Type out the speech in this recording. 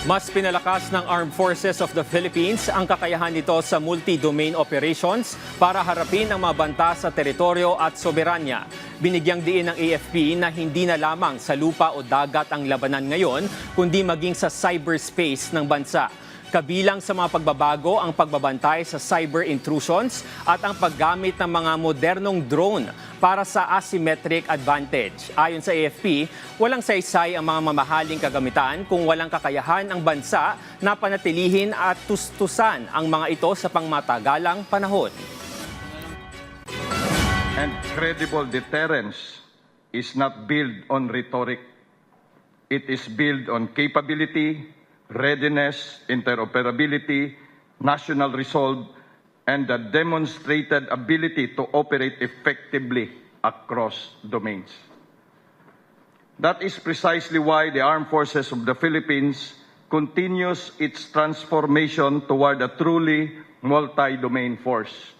Mas pinalakas ng Armed Forces of the Philippines ang kakayahan nito sa multi-domain operations para harapin ang mga banta sa teritoryo at soberanya. Binigyang diin ng AFP na hindi na lamang sa lupa o dagat ang labanan ngayon, kundi maging sa cyberspace ng bansa. Kabilang sa mga pagbabago ang pagbabantay sa cyber intrusions at ang paggamit ng mga modernong drone para sa asymmetric advantage. Ayon sa AFP, walang saysay ang mga mamahaling kagamitan kung walang kakayahan ang bansa na panatilihin at tustusan ang mga ito sa pangmatagalang panahon. And credible deterrence is not built on rhetoric. It is built on capability, readiness, interoperability, national resolve, and the demonstrated ability to operate effectively across domains. That is precisely why the Armed Forces of the Philippines continues its transformation toward a truly multi-domain force.